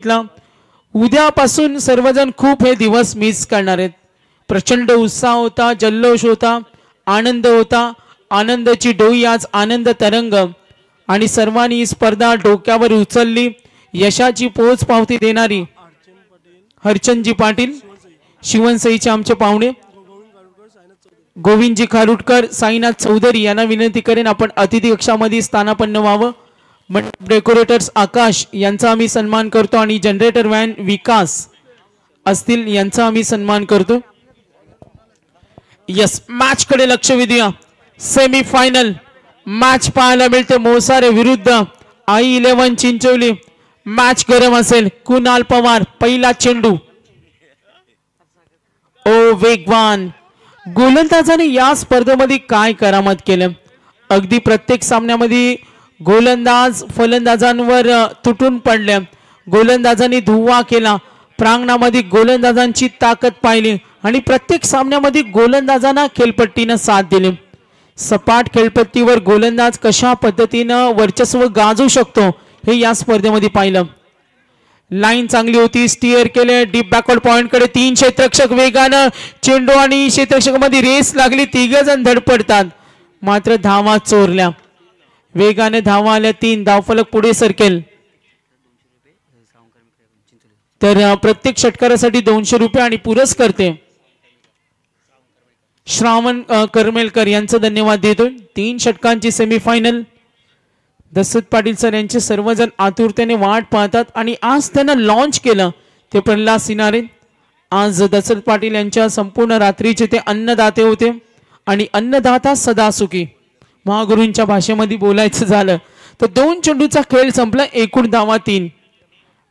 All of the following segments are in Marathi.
घेतला। उद्यापासून सर्वजण खूप हे दिवस मिस करणार आहेत। प्रचंड उत्साह होता, जल्लोष होता, आनंद होता। आनंदाची डोई आज आनंद तरंग आणि सर्वांनी स्पर्धा डोक्यावर उचलली। यशाची पोच पावती देणारी हरचंदजी पाटील शिवनसईचे आमचे पाहुणे गोविंदजी खारुटकर, साईनाथ चौधरी यांना विनंती करेन आपण अतिथी कक्षामध्ये स्थानापन्न व्हावं। डेकोरेटर्स आकाश यांचा आम्ही सन्मान करतो आणि जनरेटर व्हॅन विकास असतील यांचा आम्ही सन्मान करतो। यस, मॅच कडे लक्ष देऊया। सेमी फायनल मॅच पाहायला मिळते मोसारे विरुद्ध i11 चिंचोली। मॅच गरम असेल। कुणाल पवार पहिला चेंडू, ओ वेगवान गोलंदाजाने या स्पर्धेमध्ये काय करामत केलं। अगदी प्रत्येक सामन्यामध्ये गोलंदाज फलंदाजांवर तुटून पडले। गोलंदाजांनी धुव्वा केला। प्रांगणामध्ये गोलंदाजांची ताकद पाहिली आणि प्रत्येक सामन्यामध्ये गोलंदाजांना खेळपट्टीनं साथ दिली। सपाट खेळपट्टीवर गोलंदाज कशा पद्धतीनं वर्चस्व गाजवू शकतो हे या स्पर्धेमध्ये पाहिलं। लाईन चांगली होती, स्टीअर केले डीप बॅकवर्ड पॉइंट कडे। 3 क्षेत्ररक्षक वेगानं चेंडू आणि क्षेत्ररक्षकामध्ये रेस लागली। 3 जण धडपडतात मात्र धावा चोरल्या। वेगाने धावा आल्या 3 धावफलक पुढे सरकेल तर प्रत्येक षटकारासाठी 200 रुपये आणि पुरस्कर्ते श्रावण करमेलकर यांचं धन्यवाद देतो। 3 षटकांची सेमीफायनल दशरथ पाटील सर यांचे सर्वजण आतुरतेने वाट पाहतात आणि आज त्यांना लॉन्च केलं ते प्रल्हाद सिनारे। आज दशरथ पाटील यांच्या संपूर्ण रात्रीचे ते अन्नदाते होते आणि अन्नदाता सदा सुखी महागुरूंच्या भाषेमध्ये बोलायचं झालं तर 2 चेंडूचा खेळ संपला। एकूण धावा 3।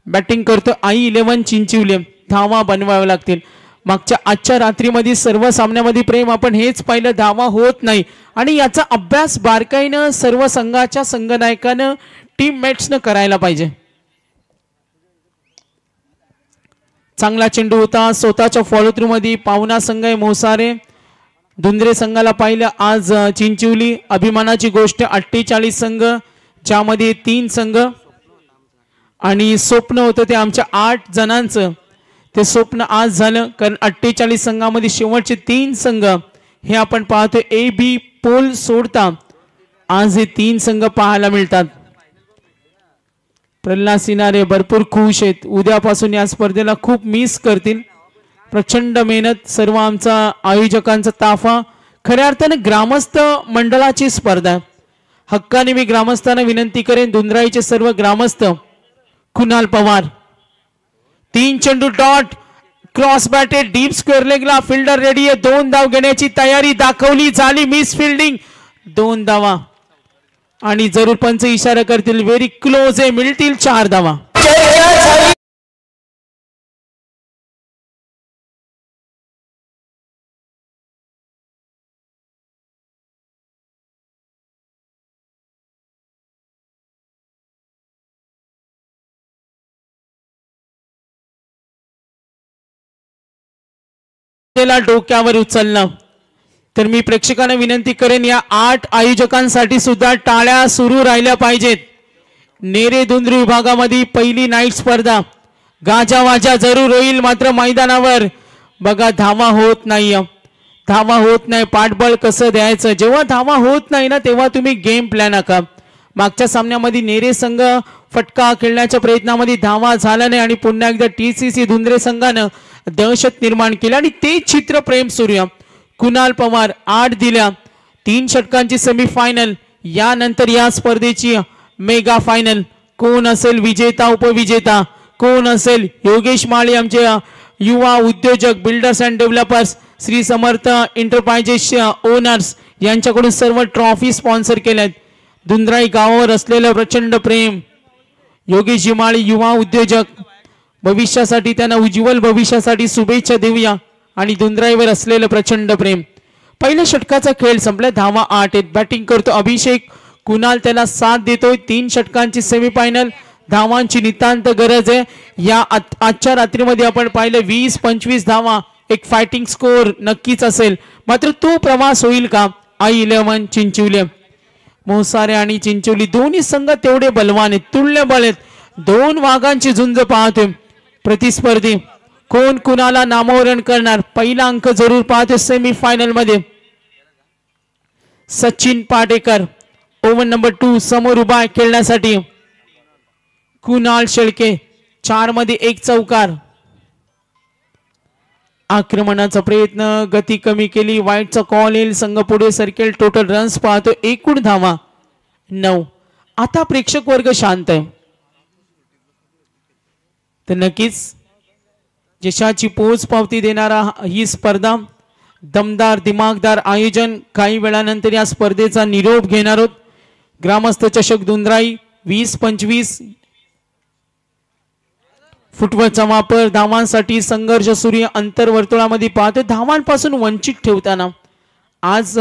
बॅटिंग करतो i11 चिंचोली। धावा बनवाव्या लागतील। मागच्या आजच्या रात्रीमध्ये सर्व सामन्यामध्ये प्रेम आपण हेच पाहिलं, धावा होत नाही आणि याचा अभ्यास बारकाईनं सर्व संघाच्या संघनायकानं टीममेट्सनं करायला पाहिजे। चांगला चेंडू होता स्वतःच्या फॉलो थ्रू मध्ये पाहुणा संघ आहे मोसारे। धुंद्रे संघाला पाहिलं आज चिंचोली। अभिमानाची गोष्ट 48 संघ ज्यामध्ये 3 संघ आणि स्वप्न होतं ते आमच्या 8 जणांचं ते स्वप्न आज झालं कारण 48 संघामध्ये शेवटचे 3 संघ हे आपण पाहतो ए बी पोल सोडता आज हे 3 संघ पाहायला मिळतात। प्रल्हाद सिनारे भरपूर खुश आहेत। उद्यापासून या स्पर्धेला खूप मिस करतील। प्रचंड मेहनत सर्व आमचा आयोजकांचा ताफा खऱ्या अर्थाने ग्रामस्थ मंडळाची स्पर्धा। हक्काने मी ग्रामस्थांना विनंती करेन धुंद्राईचे सर्व ग्रामस्थ कुणाल पवार 3 चेंडू dot cross batted deep square लेगला फिल्डर रेडी आहे। 2 धाव घेण्याची तयारी दाखवली, झाली मिस फिल्डिंग। 2 धावा आणि जरूर पंच इशारा करतील व्हेरी क्लोज आहे, मिळतील 4 धावा। डोक्यावर उचलणं तर मी प्रेक्षकांना विनंती करेन या 8 आयोजकांसाठी सुद्धा टाळ्या सुरू राहिल्या पाहिजेत। नेरे धुंद्री विभागामध्ये पहिली नाईट स्पर्धा गाजावाजा जरूर होईल मात्र मैदानावर बघा धावा होत नाही। धावा होत नाही, पाठबळ कसं द्यायचं। जेव्हा धावा होत नाही ना तेव्हा तुम्ही गेम प्लॅन आखा। मागच्या सामन्यामध्ये नेरे संघ फटका खेळण्याच्या प्रयत्नामध्ये धावा झाला नाही आणि पुन्हा एकदा टीसीसी धुंद्रे संघानं दहशत निर्माण केली आणि ते चित्र प्रेम सूर्य कुणाल पवार 8 दिल्या। 3 षटकांची सेमीफायनल यानंतर या स्पर्धेची मेगा फायनल कोण असेल विजेता उपविजेता कोण असेल। योगेश माळी आमचे युवा उद्योजक builders and developers Shri Samarth enterprises owners यांच्याकडून सर्व ट्रॉफी स्पॉन्सर केल्यात। धुंद्राई गावावर असलेलं प्रचंड प्रेम योगेश माळी युवा उद्योजक भविष्यासाठी त्यांना उज्ज्वल भविष्यासाठी शुभेच्छा देऊया आणि धुंद्राईवर असलेलं प्रचंड प्रेम। पहिल्या षटकाचा खेळ संपला, धावा 8 आहेत। बॅटिंग करतो अभिषेक कुणाल त्याला साथ देतोय। 3 षटकांची सेमीफायनल धावांची नितांत गरज आहे। या आजच्या रात्रीमध्ये आपण पाहिलं 20-25 धावा एक फायटिंग स्कोर नक्कीच असेल मात्र तो प्रवास होईल का। i11 चिंचोली मोसारे आणि चिंचोली दोन्ही संघ तेवढे बलवान आहेत, तुल्य बळ आहेत। दोन वाघांची झुंज पाहतोय. प्रतिस्पर्धी कोण कुणाला नामोहरण करणार पहिला अंक जरूर पाहतोय सेमी फायनल मध्ये. सचिन पाटेकर ओव्हर नंबर 2 समोर उभा खेळण्यासाठी. कुणाल शेळके 4 मध्ये 1 चौकार. आक्रमणाचा प्रयत्न गती कमी केली. वाईटचा कॉल येईल. संघ पुढे सरकेल. टोटल रन्स पाहतो एकूण धावा 9. आता प्रेक्षक वर्ग शांत आहे तर नक्कीच यशाची पोच पावती देणारा ही स्पर्धा दमदार दिमागदार आयोजन. काही वेळानंतर या स्पर्धेचा निरोप घेणार आहोत. ग्रामस्थ चषक दुंद्राई 20-25 फुटबॉलचा वापर धावांसाठी संघर्ष सूर्य अंतर्वर्तुळामध्ये पाहतो. धावांपासून वंचित ठेवताना आज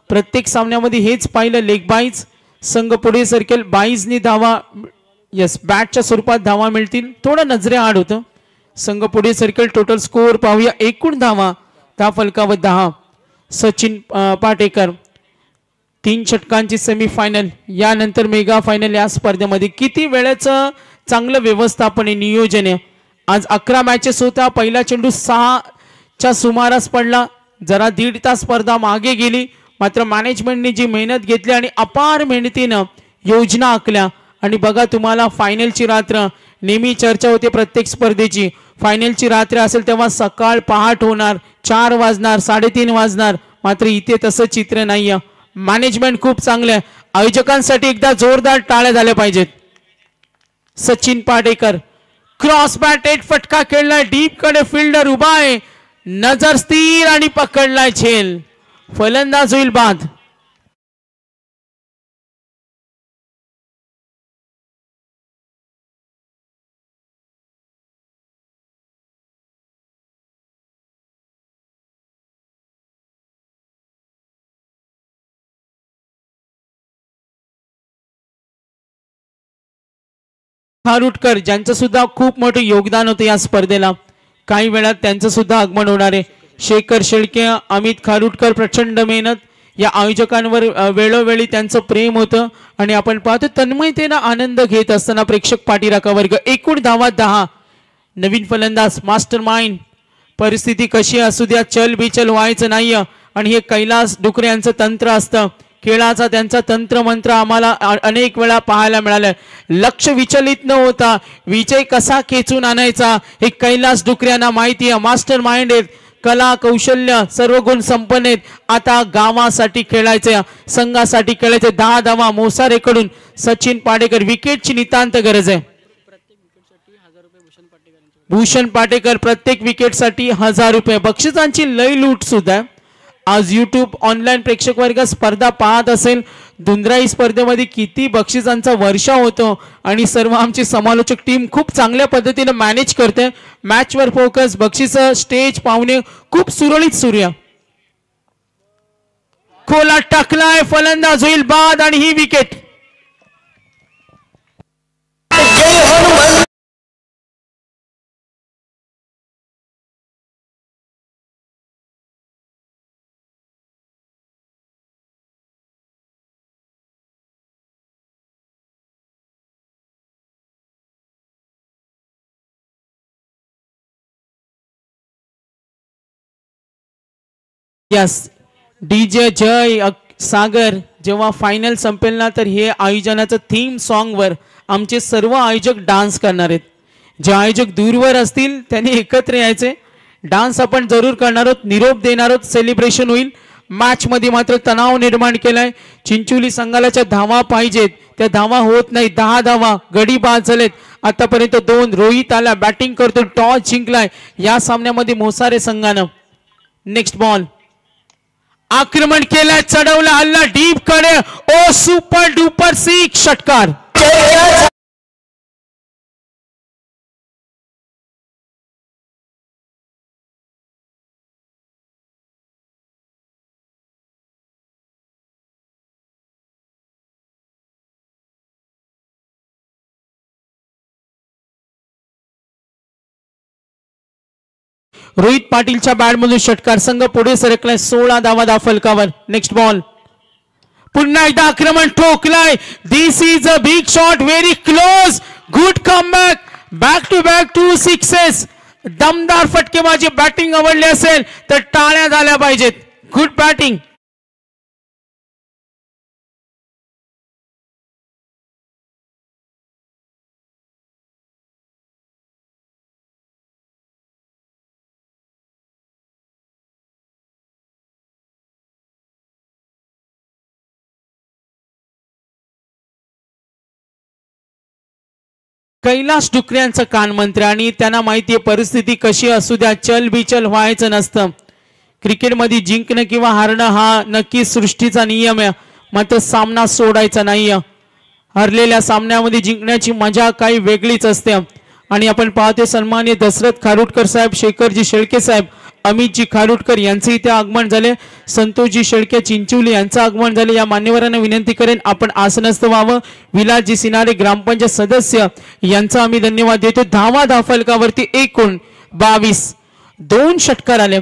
प्रत्येक सामन्यामध्ये हेच पाहिलं. लेग बाईज संघ पुढे सरकेल. बाईजनी धावा बॅटच्या स्वरूपात धावा मिळतील. थोडं नजरे आड होतं. संघ पुढे सरकेल. टोटल स्कोअर पाहूया. एकूण धावा त्या फलकावर 10. सचिन पाटेकर 3 षटकांची सेमीफायनल यानंतर मेगा फायनल. या स्पर्धेमध्ये किती वेळेचं चांगलं व्यवस्थापन आहे नियोजन आहे. आज 11 मॅचेस होता. पहिला चेंडू 6च्या सुमारास पडला. जरा 1.5 तास स्पर्धा मागे गेली. मात्र मॅनेजमेंटने जी मेहनत घेतली आणि अपार मेहनतीनं योजना आखल्या आणि बघा तुम्हाला फायनलची रात्र नेहमी चर्चा होते प्रत्येक स्पर्धेची. फायनलची रात्र असेल तेव्हा सकाळ पहाट होणार. 4 वाजणार 3:30 वाजणार. मात्र इथे तसं चित्र नाहीये. मॅनेजमेंट खूप चांगलं आहे. आयोजकांसाठी एकदा जोरदार टाळ्या झाल्या पाहिजेत. सचिन पाटेकर क्रॉस बॅट 8 फटका खेळलाय. डीप कडे फिल्डर उभा आहे. नजर स्थिर आणि पकडलाय झेल. फलंदाज होईल बाद. खारुटकर ज्यांचं सुद्धा खूप मोठं योगदान होतं या स्पर्धेला. काही वेळात त्यांचं सुद्धा आगमन होणार आहे. शेखर शेळके अमित खारुटकर प्रचंड मेहनत. या आयोजकांवर वेळोवेळी त्यांचं प्रेम होतं आणि आपण पाहतो तन्मयतेनं आनंद घेत असताना प्रेक्षक पाठीराखा वर्ग. एकूण धावा 10. नवीन फलंदाज मास्टर माइंड. परिस्थिती कशी असू द्या चल बिचल व्हायचं नाही आणि हे कैलास डुकरे यांचं तंत्र असतं. खेळाचा त्यांचा तंत्र मंत्र आम्हाला अनेक वेळा पाहायला मिळालं. लक्ष विचलित न होता विजय कसा खेचून आणायचा हे कैलास डुकरे यांना माहिती आहे. मास्टर माइंड आहेत. कला कौशल्य सर्व गुण संपन्न आहेत. आता गावासाठी खेळायचे संघासाठी खेळायचे. 10 धावा मोसारेकडून. सचिन पाटेकर विकेटची नितांत गरज आहे. भूषण पाटेकर प्रत्येक विकेटसाठी 1000 रुपये. बक्षिसांची लय लूट सुद्धा. आज यूट्यूब ऑनलाईन प्रेक्षक वर्ग स्पर्धा पाहत असेल. दुंद्राई स्पर्धेमध्ये किती बक्षिसांचा वर्षा होतो आणि सर्व आमची समालोचक टीम खूप चांगल्या पद्धतीने मॅनेज करते. मॅचवर फोकस बक्षिस स्टेज पाहुणे खूप सुरळीत सूर्य. खोला टाकलाय. फलंदाज होईल बाद आणि ही विकेट. यस डीजे जय सागर जेव्हा फायनल संपेल ना तर हे आयोजनाचं थीम सॉन्ग वर आमचे सर्व आयोजक डान्स करणार आहेत. जे आयोजक दूरवर असतील त्यांनी एकत्र यायचे. डान्स आपण जरूर करणार आहोत. निरोप देणार आहोत. सेलिब्रेशन होईल. मॅच मध्ये मात्र तणाव निर्माण केलाय. चिंचोली संघाला धावा पाहिजेत त्या धावा होत नाही. 10 धावा गडी बाद झालेत आतापर्यंत 2. रोहित आला बॅटिंग करतो. टॉस जिंकलाय या सामन्यामध्ये मोसारे संघानं. नेक्स्ट बॉल आक्रमण केलाय. चढवला हल्ला डीप कडे. ओ सुपर डुपर 6 षटकार. रोहित पाटीलच्या बॅटमधून षटकार. संघ पुढे सरकलाय. 16 धावा दा फलकावर. नेक्स्ट बॉल पुन्हा एकदा आक्रमण ठोकलाय. This is a big shot very close. Good comeback, back to back 2 sixes. दमदार फटकेबाजी बॅटिंग आवडली असेल तर टाळ्या झाल्या पाहिजेत. Good batting. कैलास डुकरे यांचं कानमंत्र आणि त्यांना माहिती आहे परिस्थिती कशी असू द्या चल बिचल व्हायचं नसतं. क्रिकेटमध्ये जिंकणं किंवा हारणं हा नक्की सृष्टीचा नियम आहे, मात्र सामना सोडायचा नाही. हरलेल्या सामन्यामध्ये जिंकण्याची मजा काही वेगळीच असते. आणि आपण पाहतोय सन्माननीय दशरथ खारुटकर साहेब, शेखरजी शेळके साहेब, अमितजी खारुटकर यांचे इथे आगमन झाले. संतोषजी शेळके चिंचोली यांचं आगमन झाले. या मान्यवरांना विनंती करेन आपण आसनस्थ व्हावं. विलासजी सिनारे ग्रामपंचायत सदस्य यांचा आम्ही धन्यवाद देतो. धावा धाफलकावरती एकूण 22. 2 षटकार आले.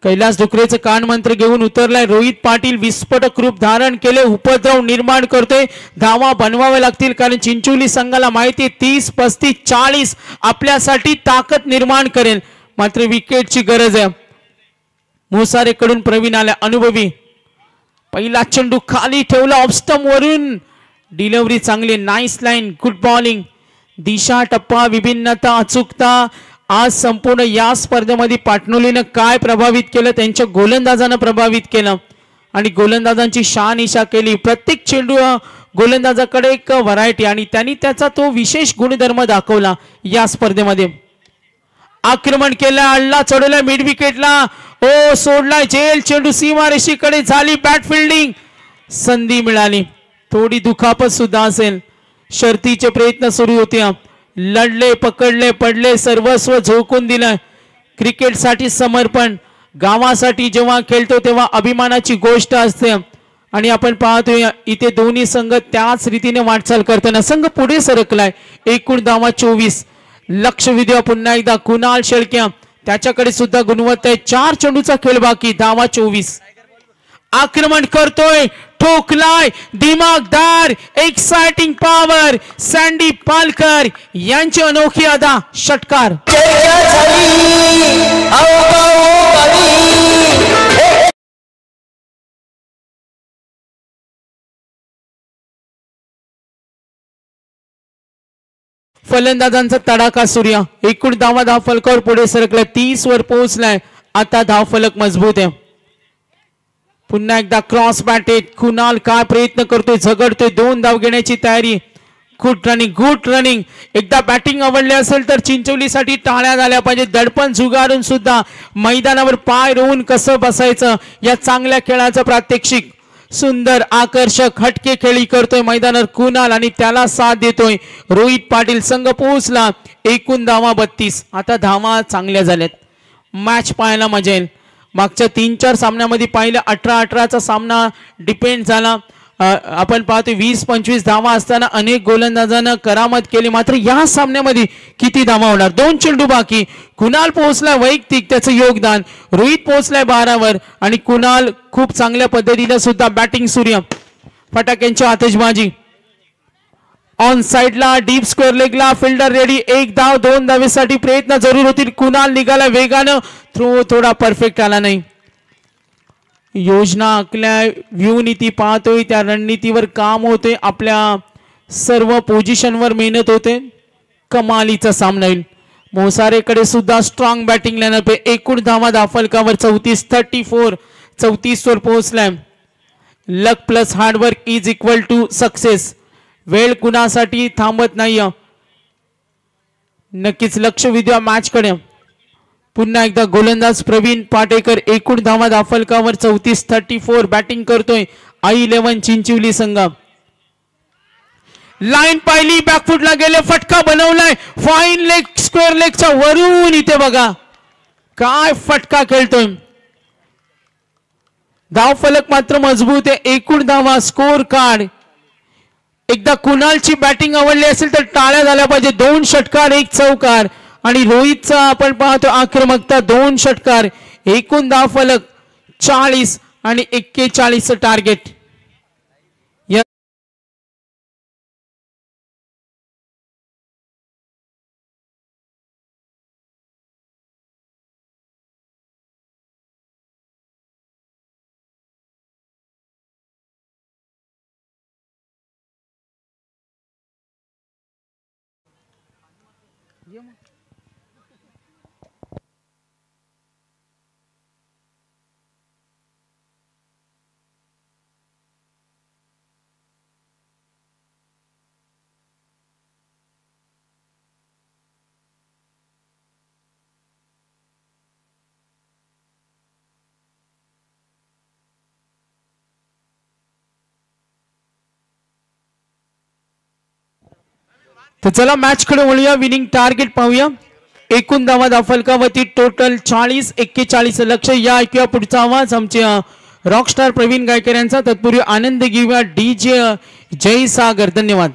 कैलास डुकरेचं कानमंत्र घेऊन उतरलाय रोहित पाटील. विस्फोटक रूप धारण केले, उपद्रव निर्माण करतोय. धावा बनवाव्या लागतील कारण चिंचोली संघाला माहिती 30 35 40 आपल्यासाठी ताकद निर्माण करेल, मात्र विकेटची गरज आहे. मोसारेकडून प्रवीण आल्या, अनुभवी. पहिला चेंडू खाली ठेवला ऑफस्टंप वरून. डिलिव्हरी चांगली, नाईस लाईन, गुड बॉलिंग. दिशा, टप्पा, विभिन्नता, अचूकता आज संपूर्ण या स्पर्धेमध्ये पाटणोलीनं काय प्रभावित केलं, त्यांच्या गोलंदाजानं प्रभावित केलं आणि गोलंदाजांची शहानिशा केली. प्रत्येक चेंडू गोलंदाजाकडे एक व्हरायटी आणि त्यांनी त्याचा तो विशेष गुणधर्म दाखवला या स्पर्धेमध्ये. आक्रमण केलं, अल्ला चढवला मिड विकेटला, ओ सोडला जेल चेंडू सीमारेषेकडे, झाली बॅट फिल्डिंग, संधी मिळाली. थोडी दुखापत सुद्धा असेल. शर्तीचे प्रयत्न सुरू होते, लढले, पकडले, पडले, सर्वस्व झोकून दिलं. क्रिकेटसाठी समर्पण, गावासाठी जेव्हा खेळतो तेव्हा अभिमानाची गोष्ट असते. आणि आपण पाहतोय इथे दोन्ही संघ त्याच रीतीने वाटचाल करताना संघ पुढे सरकलाय. एकूण धावा 24. लक्ष विद्या पुन्हा एकदा कुणाल शेळके, त्याच्याकडे सुद्धा गुणवत्ता आहे. 4 चेंडूचा खेळ बाकी, धावा 24. आक्रमण करतोय, ठोकलाय, दिमागदार, एक्साइटिंग पॉवर, सँडी पालकर यांची अनोखी अदा, षटकार. फलंदाजांचा तडाखा सूर्य. एकूण धावा धावफलकावर पुढे सरकलाय, 30 वर पोहोचलाय. आता धावफलक मजबूत आहे. पुन्हा एकदा क्रॉस बॅटेड. कुणाल काय प्रयत्न करतोय, झगडतोय, 2 धाव घेण्याची तयारी. Good running, good running. एकदा बॅटिंग आवडली असेल तर चिंचोलीसाठी टाळ्या झाल्या पाहिजे. दडपण झुगारून सुद्धा मैदानावर पाय रोवून कसं बसायचं या चांगल्या खेळाचं प्रात्यक्षिक. सुंदर, आकर्षक, हटके खेळी करतोय मैदानावर कुणाल आणि त्याला साथ देतोय रोहित पाटील. संघ पोहोचला. एकूण धावा 32. आता धावा चांगल्या झाल्यात, मॅच पाहायला मजा येईल. मागच्या 3-4 सामन्यामध्ये पाहिलं 18-18चा सामना डिपेंड झाला. आपण पाहतो 20-25 धावा असताना अनेक गोलंदाजांना करामत केली, मात्र या सामन्यामध्ये किती धावा होणार. 2 चेंडू बाकी. कुणाल पोहोचलाय वैयक्तिक त्याचं योगदान. रोहित पोहोचलाय 12 वर आणि कुणाल खूप चांगल्या पद्धतीने सुद्धा बॅटिंग सूर्य. फटाक्यांची आतषबाजी. ऑन साइडला डीप स्क्वेअर लेगला फिल्डर रेडी. 1 धाव, 2 धावेसाठी प्रयत्न जरूर होतील. कुणाल निघाला वेगानं, थ्रो थोडा परफेक्ट आला नाही. योजना आखल्या, व्ह्यू नीती पाहतोय, त्या रणनीतीवर काम होते, आपल्या सर्व पोझिशनवर मेहनत होते. कमालीचा सामना होईल. मोसारेकडे सुद्धा स्ट्रॉंग बॅटिंग लाईनअप आहे. एकूण धावा धावफलकावर 34. 34 34 वर पोहोचलाय. Luck plus hard work is equal to success. वेळ कुणासाठी थांबत नाही. नक्कीच लक्ष विद्या मॅच कडे. पुन्हा एकदा गोलंदाज प्रवीण पाटेकर. एकूण धावा धावफलकावर 34. 34 बॅटिंग करतोय I11 चिंचोली संघ. लाईन पाहिली, बॅकफुटला गेले, फटका बनवलाय. फाईन लेग, स्क्वेअर लेगच्या वरून. इथे बघा काय फटका खेळतोय. धावफलक मात्र मजबूत आहे. एकूण धावा, स्कोर कार्ड. एकदा कुणालची बॅटिंग आवडली असेल तर टाळ्या झाल्या पाहिजे. 2 षटकार, 1 चौकार आणि रोहितचा आपण पाहतो आक्रमकता, 2 षटकार. एकूण धावफलक 40 आणि 41 टार्गेट. तर चला मॅच कडे वळूया. विनिंग टार्गेट पाहूया. एकूण धावा फलकावरती टोटल 40-41. लक्ष या ऐकूया पुढचा आवाज आमच्या रॉकस्टार प्रवीण गायकर यांचा. तत्पूर्वी आनंद घेऊया डीजे जय सागर. धन्यवाद.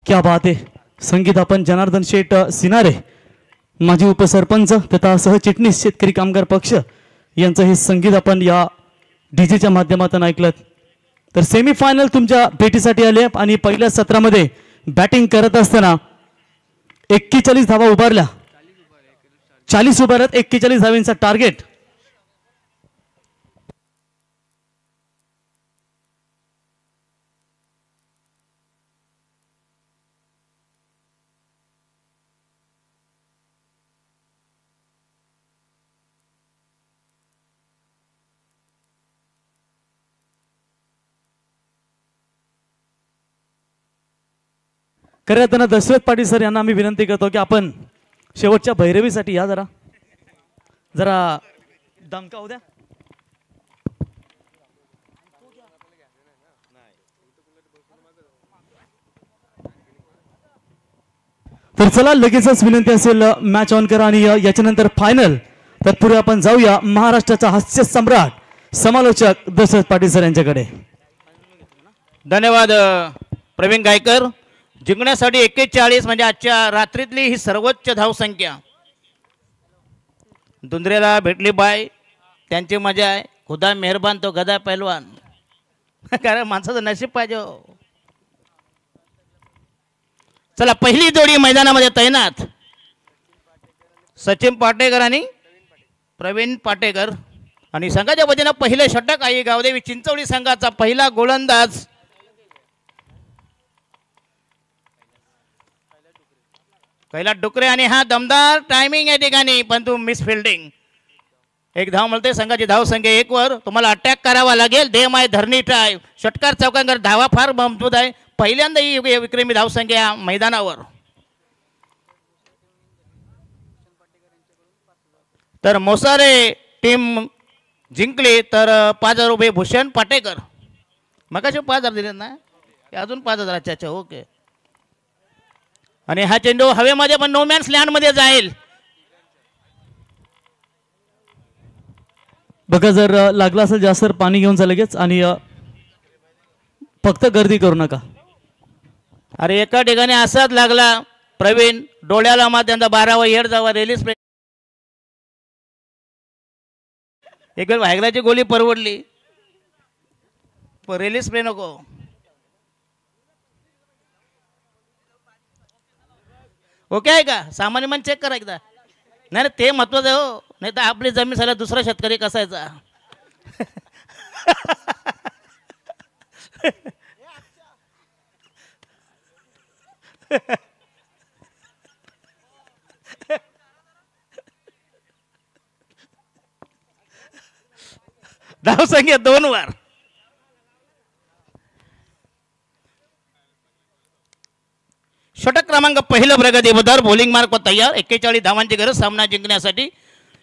क्या बात आहे. संगीत आपण जनार्दन शेठ सिनारे माजी उपसरपंच तथा सहचिटणीस शेतकरी कामगार पक्ष यांचं हे संगीत आपण या डीजेच्या माध्यमातून ऐकलं. तर सेमीफायनल तुमच्या भेटीसाठी आले आणि पहिल्या सत्रामध्ये बॅटिंग करत असताना 41 धावा उभारल्या. 40 उभारत 41 धावांचा टार्गेट. खरं त्यांना दशरथ पाटील सर यांना आम्ही विनंती करतो की आपण शेवटच्या भैरवीसाठी या जरा जरा दमका होऊ द्या. तर चला लगेचच विनंती असेल मॅच ऑन करा आणि याच्यानंतर फायनल. तर पुढे आपण जाऊया महाराष्ट्राचा हास्य सम्राट समालोचक दशरथ पाटील सर यांच्याकडे. धन्यवाद प्रवीण गायकर. जिंकण्यासाठी 41 म्हणजे आजच्या रात्रीतली ही सर्वोच्च धावसंख्या. दुंद्रेला भेटली बाय त्यांची मजा आहे. खुदा मेहरबान तो गदा पैलवान. कारण माणसाचं नशीब पाहिजे. चला पहिली जोडी मैदानामध्ये तैनात. सचिन पाटेकर आणि प्रवीण पाटेकर आणि संघाच्या वतीनं पहिले षटक आई गावदेवी चिंचवली संघाचा पहिला गोलंदाज कैलास डुकरे आणि हा दमदार टायमिंग या ठिकाणी पण तू मिस फिल्डिंग. एक धाव मिळते. संघाची धाव संख्या 1 वर. तुम्हाला अटॅक करावा लागेल. देम आहे धरणी टाय षटकार चौकांकर धावा फार मजबूत आहे. पहिल्यांदा ही विक्रमी धाव संख्या मैदानावर. तर मोसारे टीम जिंकली तर 5,000 रुपये भूषण पाटेकर. मगाशी 5,000 दिले ना अजून 5,000. अच्छा अच्छा ओके. आणि हा चेंडू हवेमध्ये पण नो मॅन्स लँड मध्ये जाईल. बघा जर लागला असेल जास्त पाणी घेऊन जा लगेच आणि फक्त गर्दी करू नका. अरे एका ठिकाणी असाच लागला प्रवीण डोळ्याला मा त्यांचा 12वा येड जावा रिलीज. एक वेळ व्हायगलाची गोळी परवडली रिलीज स्प्रे नको. ओके आहे का. सामान्य मन चेक करा एकदा. नाही ते महत्वाचं आहे हो. नाही तर आपली जमीन झाल्या दुसरा शेतकरी कसायचा. धाव संख्या 2 वर. षटक क्रमांक पहिलं प्रगतीपथावर बॉलिंग मार्क तयार. 41 धावांची गरज सामना जिंकण्यासाठी.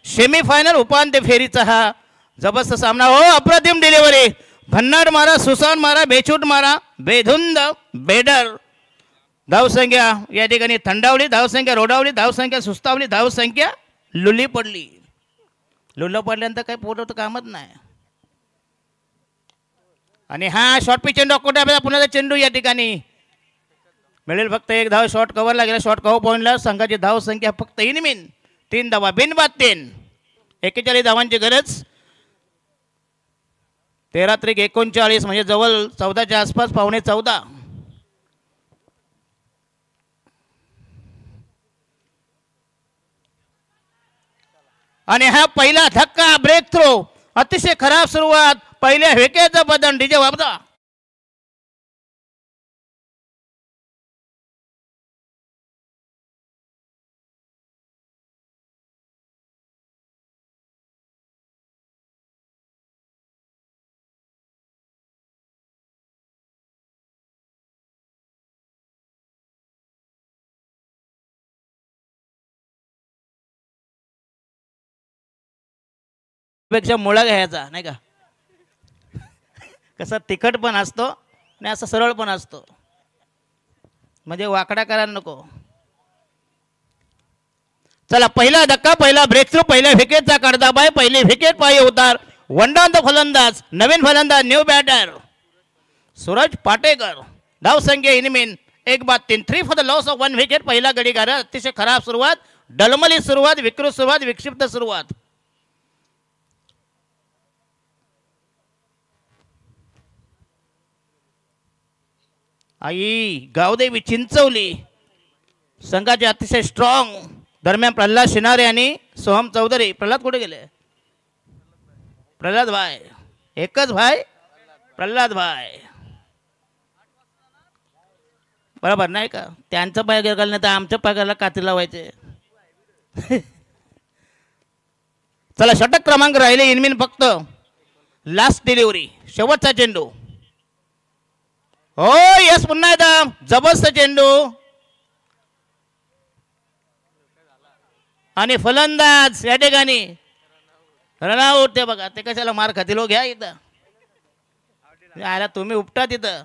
सेमीफायनल उपांत्य फेरीचा हा जबरदस्त सामना. हो अप्रतिम डिलिव्हरी, भन्नाट मारा, सुसान मारा, बेछूट मारा, बेधुंद बेडर. धावसंख्या या ठिकाणी थंडावली, धावसंख्या रोडावली, धावसंख्या सुस्तावली, धावसंख्या लुली पडली. लुल्ल पडल्यानंतर काही पोट कामच नाही. आणि हा शॉर्ट पिच चेंडू कुठे पुन्हा चेंडू या ठिकाणी मिळेल. फक्त एक धाव शॉर्ट कव्हरला गेला. शॉर्ट कव्हर पॉईंटला संघाची धाव संख्या फक्त इनमिन 3 धावा, बिनबाद 3. 41 धावांची गरज. 13-39 म्हणजे जवळ 14च्या आसपास, पावणे 14. आणि हा पहिला धक्का, ब्रेक थ्रो, अतिशय खराब सुरुवात. पहिल्या विकेटचं बदन डीजे वापरा. पेक्षा मुळा घ्यायचा नाही का. कसा तिखट पण असतो आणि असा सरळ पण असतो, म्हणजे वाकडा करायला नको. चला पहिला धक्का, पहिला ब्रेक थ्रू, पहिल्या विकेटचा कडदाबाय, पहिली विकेट पायी उतार. वंडांत फलंदाज, नवीन फलंदाज, न्यू बॅटर सूरज पाटेकर. धाव संख्या Inman 1-3. 3 for the loss of 1 wicket. पहिला गडीगार. अतिशय खराब सुरुवात, डलमली सुरुवात, विकृत सुरुवात, विक्षिप्त सुरुवात. आई गावदेवी चिंचवली संघाचे अतिशय स्ट्रॉंग. दरम्यान प्रल्हाद शिनारे आणि सोहम चौधरी. प्रल्हाद कुठे गेले? प्रल्हाद भाई, एकच भाई प्रल्हाद भाई, बरोबर नाही का. त्यांचं पाय गेलं नाही तर आमच्या पायाला काती लावायचे. चला षटक क्रमांक राहिले इनमिन फक्त. लास्ट डिलिव्हरी, शेवटचा चेंडू. हो यस, पुन्हा एकदा जबरदस्त चेंडू. आणि फलंदाज या ठिकाणी रनआउट. ते बघा ते कशाला मार खातील हो. घ्या एकदा. आला तुम्ही उपटा तिथं.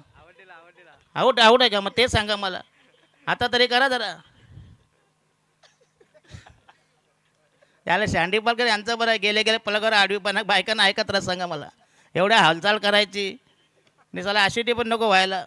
आऊट आऊट आहे का? मग ते सांगा मला आता तरी करा जरा. याला शांडी पालकर यांचं बरं गेले गेले पलकर आडवीपणा बायकांना ऐकत राहा. सांगा मला एवढ्या हालचाल करायची नाही, चला आशिटी पण नको व्हायला.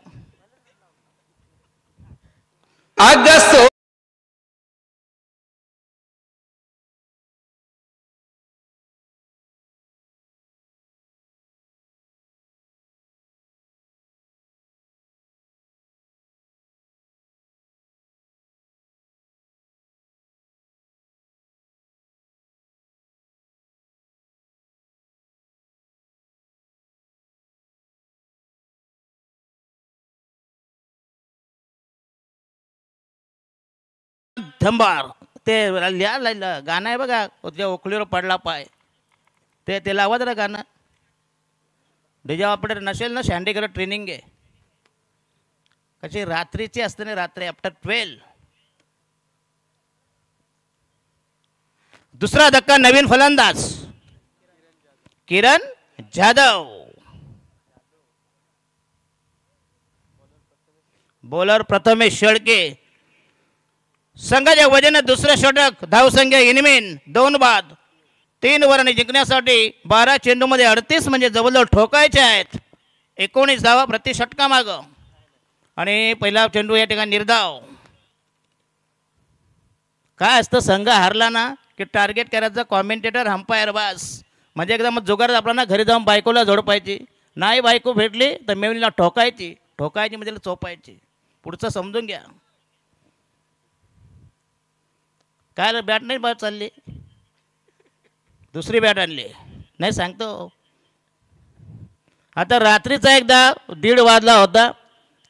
धंबार ते लिहा गाणं आहे बघा, त्या ओखलीवर पडला पाय. ते लावा जरा गाणं. डीजे ऑपरेटर नसेल ना, शँडीकडे ट्रेनिंग आहे. कशी रात्रीची असते ना, रात्री आफ्टर 12. दुसरा धक्का, नवीन फलंदाज किरण जाधव. बॉलर प्रथमेश शेळके. संघाच्या वजन दुसरं षटक. धावसंख्या इनमिन 2 बाद 3 वर. आणि जिंकण्यासाठी 12 चेंडूमध्ये 38 म्हणजे जवळजवळ ठोकायचे आहेत. 19 धावा प्रति षटका माग. आणि पहिला चेंडू या ठिकाणी निर्धाव. काय असतं, संघ हारला ना की टार्गेट करायचं कॉमेंटेटर, अंपायर बास. म्हणजे एकदम जुगार आपला ना, घरी जाऊन बायकोला झोडपायची. नाही बायको भेटली तर मेवणीला ठोकायची. ठोकायची म्हणजे चोपायची. पुढचं समजून घ्या. काय बॅट नाही बाद चालली, दुसरी बॅट आणली नाही सांगतो. आता रात्रीचा एकदा 1:30 वाजला होता.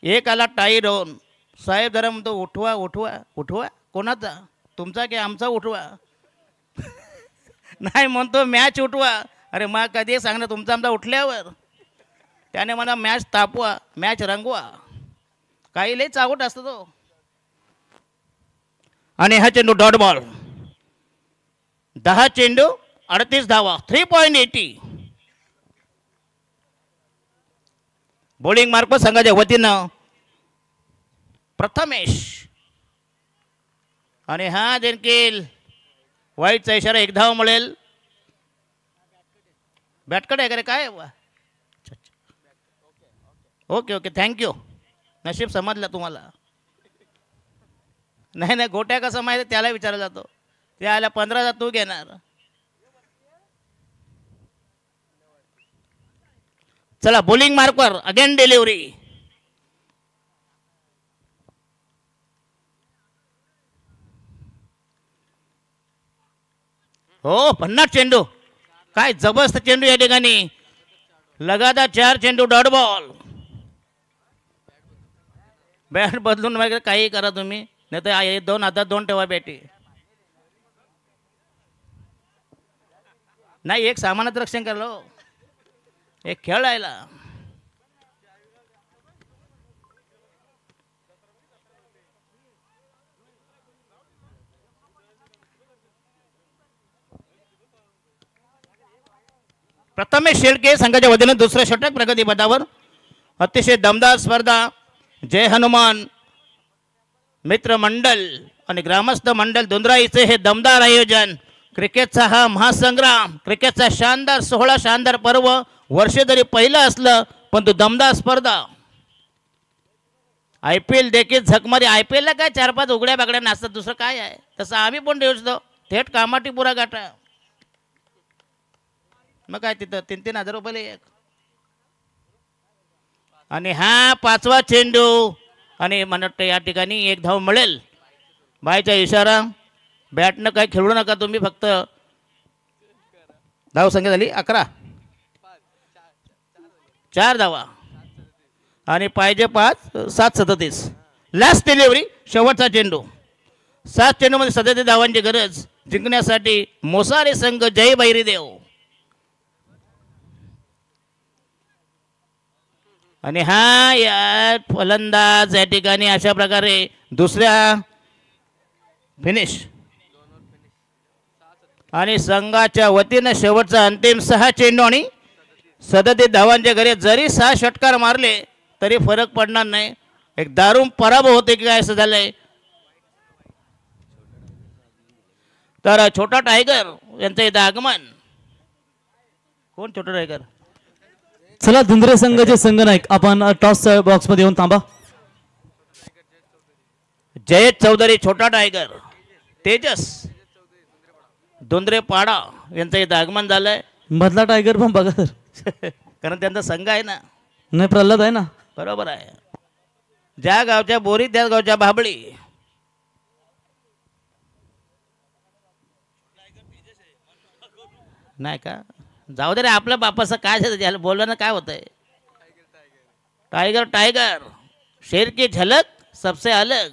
एक आला टाई रोवून. साहेब जरा म्हणतो उठवा उठवा उठवा. कोणाचा? तुमचा की आमचा उठवा. नाही म्हणतो मॅच उठवा. अरे मग कधी सांगणं तुमचा आमचा उठल्यावर. त्याने मला मॅच तापवा, मॅच रंगवा. काही लई चावट असतो तो. आणि हा चेंडू डॉट बॉल. 10 चेंडू 38 धावा. 3.80. बॉलिंग मार्क संघाच्या वतीनं प्रथमेश. आणि हा देखील वाईटचा इशारा. 1 धाव मिळेल. बॅटकडे आहे का रे काय? Okay okay thank you. नशीब समजलं तुम्हाला. नाही नाही गोट्या कसं माहिती त्याला विचारला जातो. त्याला 15 तू घेणार. चला बॉलिंग मार्कवर अगेन डिलिव्हरी. हो 50 चेंडू. काय जबरदस्त चेंडू या ठिकाणी. लगातार 4 चेंडू डॉट बॉल. बॅट बदलून वगैरे काही करा तुम्ही, नाही तर 2 हातात 2 ठेवा बॅटी. नाही एक सामानात रक्षण करलो. एक खेळायला. प्रथमेश शेळके संघाच्या वतीने दुसऱ्या षटक प्रगती पथावर. अतिशय दमदार स्पर्धा. जय हनुमान मित्र मंडल आणि ग्रामस्थ मंडल दुंद्राईचे हे दमदार आयोजन. क्रिकेटचा हा महासंग्राम, क्रिकेटचा शानदार सोहळा, शानदार पर्व. वर्ष जरी पहिलं असलं पण तो दमदार स्पर्धा. IPL देखील झकमारी. IPL ला काय 4-5 उघड्या बागड्या नाचतात, दुसरं काय आहे. तसं आम्ही पण देऊ थेट कामाटी पुरा गाठा. मग काय तिथं 3-3 हजार रुपये एक. आणि हा 5वा चेंडू. आणि म्हणत या ठिकाणी 1 धाव मिळेल. बायचा इशारा. बॅटनं काय खेळू नका तुम्ही, फक्त धाव संख्या झाली 11. 4 धावा आणि पाहिजे 5. 7-37. Last delivery. शेवटचा चेंडू. 7 चेंडूमध्ये 37 धावांची गरज. जिंकण्यासाठी मोसारे संघ जय भैरीदेव. आणि हा या फलंदाज या ठिकाणी अशा प्रकारे दुसऱ्या फिनिश. आणि संघाच्या वतीनं शेवटचा अंतिम 6 चेंडू आणि 37 धावांच्या घरी. जरी 6 षटकार मारले तरी फरक पडणार नाही. एक दारुण पराभव होते की काय असं झालंय. तर छोटा टायगर यांचं इथं आगमन. कोण छोटा टायगर? चला धुंद्रे संघाचे संघनायक आपण टॉस बॉक्स मध्ये येऊन थांबा. जयेश चौधरी छोटा टायगर. तेजस धुंद्रे पाडा यांचं इथं आगमन झालंय. मधला टायगर पण बघा तर. कारण त्यांचा संघ आहे ना. नाही प्रल्हाद आहे ना. बरोबर आहे. ज्या गावच्या बोरी त्याच गावच्या बाबळी. नाही का? जाऊ दे रे, आपल्या बापाचं काय झालं बोलणं काय होतंय. टायगर टायगर शेर की झलक सबसे अलग.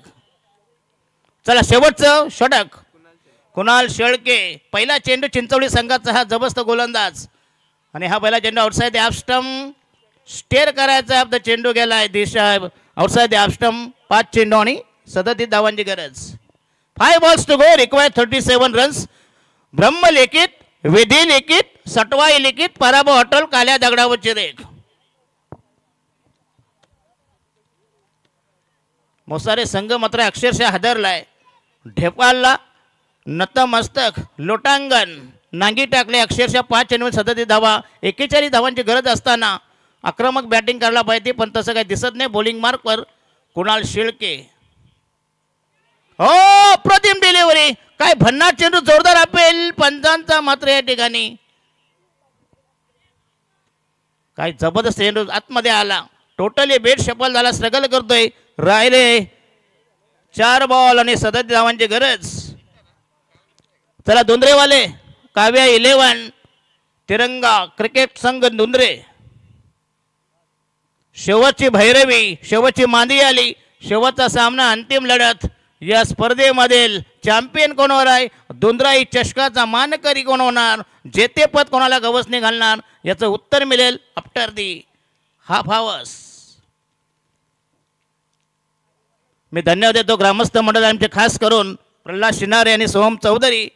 चला शेवटचं षटक. कुणाल शेळके. पहिला चेंडू चिंचवली संघाचा हा जबरदस्त गोलंदाज. आणि हा पहिला चेंडू outside the off stump. Steer करायचा आपला चेंडू गेलाय दिशा आउटसाइड द ऑफ स्टंप. 5 चेंडू आणि 37 धावांची गरज. 5 balls to go. Required 37 runs. ब्रह्मलिखित विधी लिखित सटवाई लिखित पराभव अटल काल्या दगडावरची रेख. मोसारे संघ मात्र अक्षरशः हादरलाय. ढेपालला नतमस्तक लोटांगण नांगी टाकले. अक्षरशः 5 चेंडू 37 धावा. 41 धावांची गरज असताना आक्रमक बॅटिंग करायला पाहिजे पण तसं काही दिसत नाही. बॉलिंग मार्कवर कुणाल शेळके. हो प्रतिम डिलिव्हरी. काय भन्नाट चेंडू. जोरदार अपेल पंचांचा मात्र या ठिकाणी. काय जबरदस्त चेंडू आतमध्ये आला. टोटली बेट सफल झाला. स्ट्रगल करतोय. राहिले 4 बॉल आणि 37 धावांची गरज. चला धुंद्रेवाले काव्या 11 तिरंगा क्रिकेट संघ धुंद्रे. शेवटची भैरवी. शेवटची मांदी आली. शेवटचा सामना अंतिम लढत. या स्पर्धेमधील चॅम्पियन कोण होणार आहे. धुंद्राई चषकाचा मानकरी कोण होणार. जेतेपद कोणाला गवसणी घालणार याचं उत्तर मिळेल आफ्टर दी हाफ आवर्स. मी धन्यवाद देतो ग्रामस्थ मंडळांचे खास करून प्रल्हाद शिनारे आणि सोहम चौधरी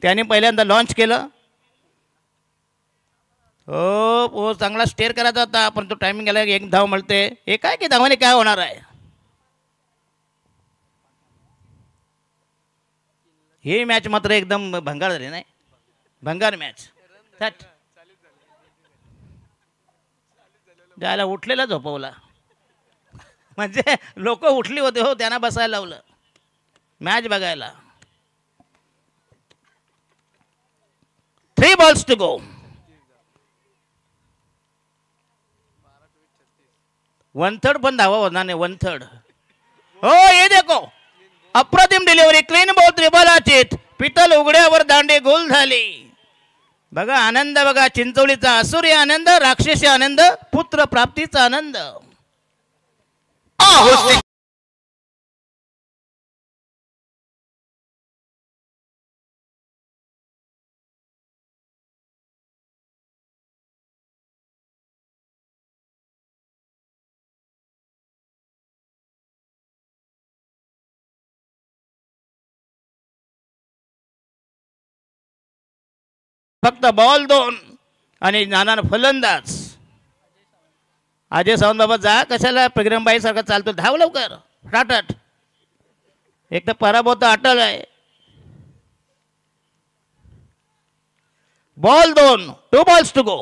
त्यांनी पहिल्यांदा लॉन्च केलं. हो चांगला स्टेअर करायचा होता पण तो टायमिंग गेला. एक धाव मिळते. एक आहे की धावाने काय होणार आहे. ही मॅच मात्र एकदम भंगार झाली नाही. भंगार मॅच. ज्याला उठलेला झोपवला म्हणजे लोक उठली होते हो त्यांना बसायला लावलं मॅच बघायला. 3 balls to go. One third पण धावा होणार नाही. 1/3. हो हे देखो अप्रतिम डिलिव्हरी. क्लीन बॉल त्रिबलाचित. पितल उघड्यावर दांडे गोल झाली. बघा आनंद बघा चिंचोलीचा. असुरी आनंद, राक्षसी आनंद, पुत्र प्राप्तीचा आनंद. फक्त बॉल 2 आणि नाना फलंदाज. अजय सावंत बाबा जा कशाला प्रोग्रामबाई सारखा चालतो. धाव लवकर टाटट. एक तर पराभव तर अटल आहे. बॉल 2. 2 balls to go.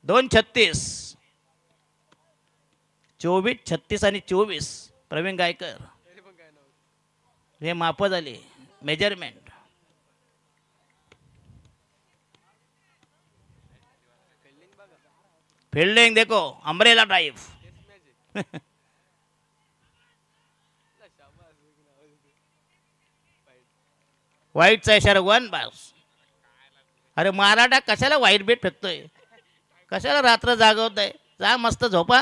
2:36. 24, 36 आणि 24. प्रवीण गायकर हे माप झाले मेजरमेंट. फील्डिंग देखो अम्ब्रेला ड्राइव. वाईटचा इशारा 1 balls. अरे मराठा कशाला वाईट बेट फेकतोय. कशाला रात्र जागवत आहे. जा मस्त झोपा.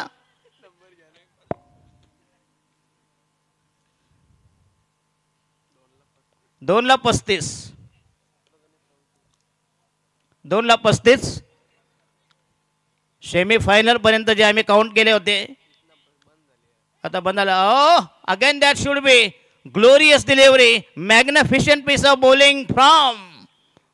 2:35. 2:35. सेमीफायनल पर्यंत जे आम्ही काउंट केले होते आता बंद झाला. Again that should be glorious delivery. Magnificent piece of bowling from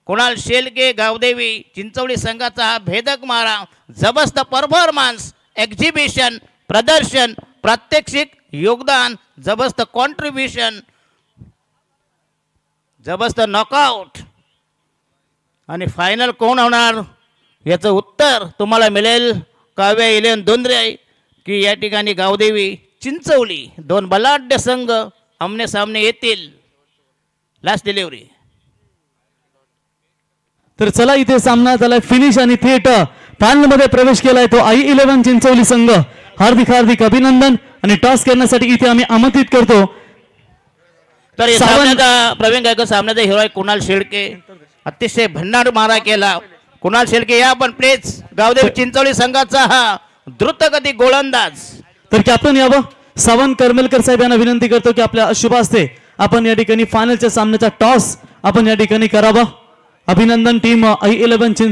Kunal Shelke Gavdevi. Chinchavali संघाचा हा भेदक मारा. जबरदस्त परफॉर्मन्स, एक्झिबिशन, प्रदर्शन, प्रात्यक्षिक, योगदान, जबरदस्त कॉन्ट्रीब्युशन, जबरदस्त नॉकआउट. आणि फायनल कोण होणार याचं उत्तर तुम्हाला मिळेल काव्या इलेन दोंद्रे की या ठिकाणी गावदेवी चिंचवली 2 बलाढ्य संघ आमने सामने येतील. Last delivery. तर चला इथे सामना झालाय फिनिश आणि थेट फायनलमध्ये प्रवेश केलाय तो I11 चिंचवली संघ. हार्दिक हार्दिक अभिनंदन. आणि टॉस करण्यासाठी इथे आम्ही आमंत्रित करतो. तर सामन्याचा प्रवीण गायकर सामन्याचा हिरो आहे कुणाल शेळके. अतिशय भन्नाट मारा केला कुणाल शेळके. या पण प्लेस गावदेवी चिंचवली संघाचा हा द्रुतगती गोलंदाज. तर कॅप्टन यावं. सावंत करमेलकर साहेब यांना विनंती करतो की आपल्या शुभ हस्ते आपण या ठिकाणी फायनलच्या सामन्याचा टॉस आपण या ठिकाणी करावा. अभिनंदन टीम I11 चिंचवली.